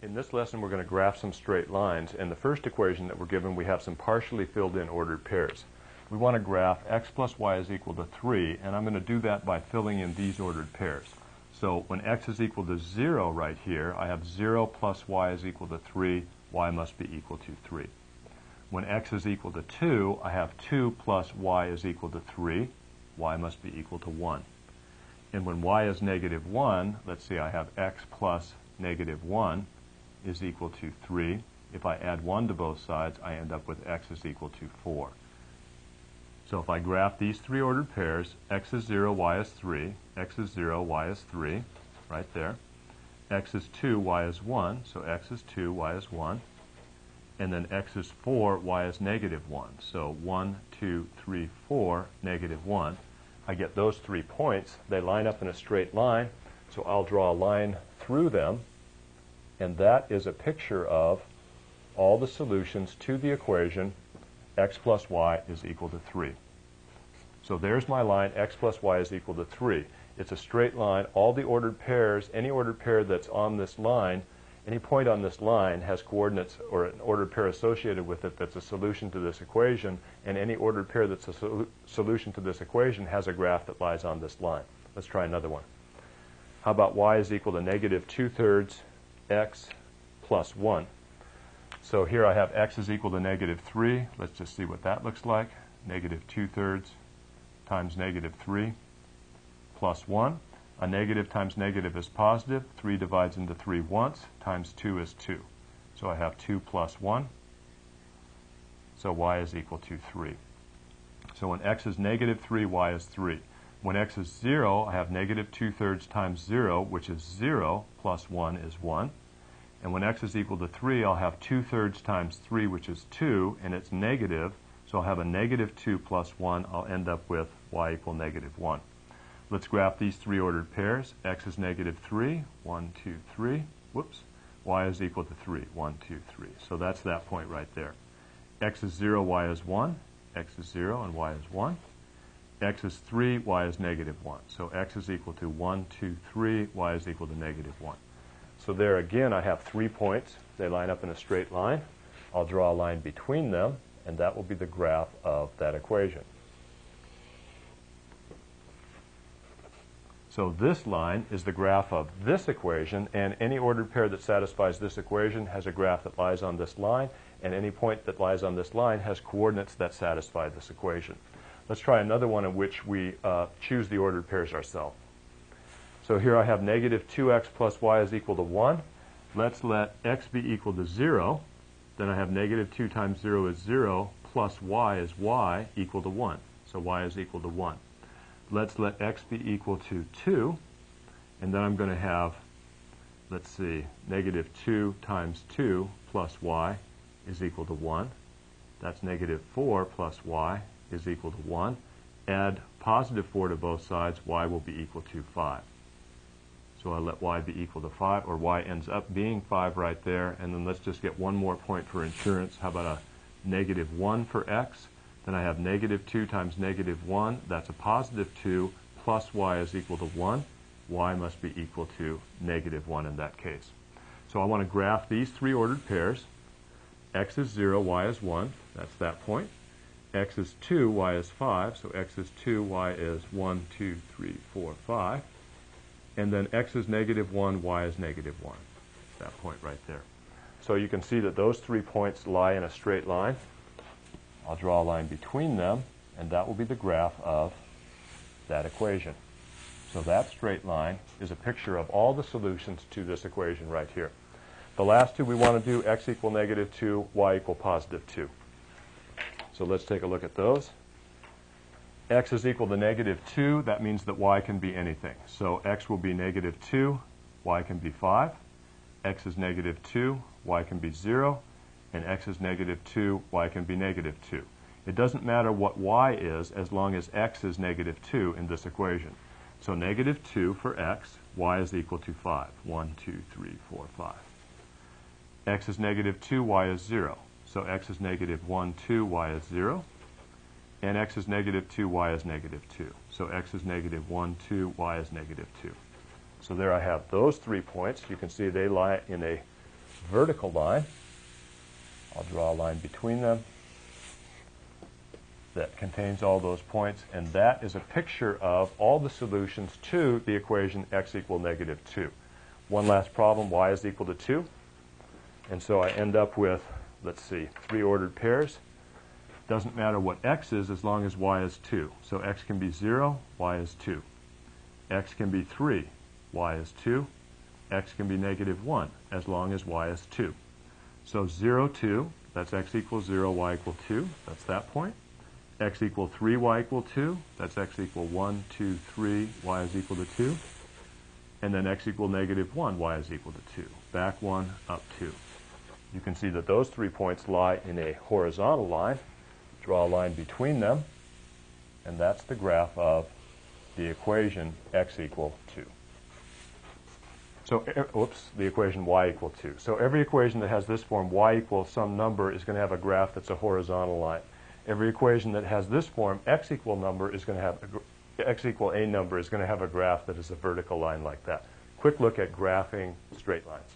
In this lesson, we're going to graph some straight lines. In the first equation that we're given, we have some partially filled in ordered pairs. We want to graph x plus y is equal to 3, and I'm going to do that by filling in these ordered pairs. So when x is equal to 0 right here, I have 0 plus y is equal to 3, y must be equal to 3. When x is equal to 2, I have 2 plus y is equal to 3, y must be equal to 1. And when y is negative 1, let's see, I have x plus negative 1 is equal to 3. If I add 1 to both sides, I end up with x is equal to 4. So if I graph these three ordered pairs, x is 0, y is 3, x is 0, y is 3, right there. X is 2, y is 1, so x is 2, y is 1. And then x is 4, y is negative 1. So 1, 2, 3, 4, negative 1. I get those 3 points. They line up in a straight line, so I'll draw a line through them. And that is a picture of all the solutions to the equation x plus y is equal to 3. So there's my line, x plus y is equal to 3. It's a straight line. All the ordered pairs, any ordered pair that's on this line, any point on this line has coordinates or an ordered pair associated with it that's a solution to this equation, and any ordered pair that's a solution to this equation has a graph that lies on this line. Let's try another one. How about y is equal to negative 2/3 x plus 1? So here I have x is equal to negative 3. Let's just see what that looks like. Negative 2/3 times negative 3 plus 1. A negative times negative is positive. 3 divides into 3 once, times 2 is 2. So I have 2 plus 1. So y is equal to 3. So when x is negative 3, y is 3. When x is 0, I have negative 2/3 times 0, which is 0, plus 1 is 1. And when x is equal to 3, I'll have 2/3 times 3, which is 2, and it's negative. So I'll have a negative 2 plus 1. I'll end up with y equal negative 1. Let's graph these three ordered pairs. X is negative 3, 1, 2, 3. Whoops. Y is equal to 3, 1, 2, 3. So that's that point right there. X is 0, y is 1. X is 0, and y is 1. X is 3, y is negative 1. So x is equal to 1, 2, 3, y is equal to negative 1. So there again I have 3 points. They line up in a straight line. I'll draw a line between them, and that will be the graph of that equation. So this line is the graph of this equation, and any ordered pair that satisfies this equation has a graph that lies on this line, and any point that lies on this line has coordinates that satisfy this equation. Let's try another one in which we choose the ordered pairs ourselves. So here I have negative 2x plus y is equal to 1. Let's let x be equal to 0. Then I have negative 2 times 0 is 0, plus y is y equal to 1. So y is equal to 1. Let's let x be equal to 2. And then I'm going to have, let's see, negative 2 times 2 plus y is equal to 1. That's negative 4 plus y is equal to 1. Add positive 4 to both sides, y will be equal to 5. So I let y be equal to 5, or y ends up being 5 right there. And then let's just get one more point for insurance. How about a negative 1 for x? Then I have negative 2 times negative 1. That's a positive 2, plus y is equal to 1. Y must be equal to negative 1 in that case. So I want to graph these three ordered pairs. X is 0, y is 1. That's that point. X is 2, y is 5. So x is 2, y is 1, 2, 3, 4, 5. And then x is negative 1, y is negative 1. That point right there. So you can see that those 3 points lie in a straight line. I'll draw a line between them, and that will be the graph of that equation. So that straight line is a picture of all the solutions to this equation right here. The last two we want to do, x equal negative 2, y equal positive 2. So let's take a look at those. X is equal to negative 2. That means that y can be anything. So x will be negative 2, y can be 5. X is negative 2, y can be 0. And x is negative 2, y can be negative 2. It doesn't matter what y is as long as x is negative 2 in this equation. So negative 2 for x, y is equal to 5. 1, 2, 3, 4, 5. X is negative 2, y is 0. So x is negative 1, 2, y is 0. And x is negative 2, y is negative 2. So x is negative 1, 2, y is negative 2. So there I have those 3 points. You can see they lie in a vertical line. I'll draw a line between them that contains all those points, and that is a picture of all the solutions to the equation x equal negative 2. One last problem, y is equal to 2. And so I end up with, let's see, 3 ordered pairs. Doesn't matter what x is as long as y is 2. So x can be 0, y is 2. X can be 3, y is 2. X can be negative 1 as long as y is 2. So 0, 2, that's x equals 0, y equal 2. That's that point. X equal 3, y equal 2. That's x equal 1, 2, 3, y is equal to 2. And then x equal negative 1, y is equal to 2. Back 1, up 2. You can see that those 3 points lie in a horizontal line. Draw a line between them, and that's the graph of the equation x equal 2. So, the equation y equal 2. So every equation that has this form, y equals some number, is going to have a graph that's a horizontal line. Every equation that has this form, x equal number, is going to have x equal a number is going to have a graph that is a vertical line like that. Quick look at graphing straight lines.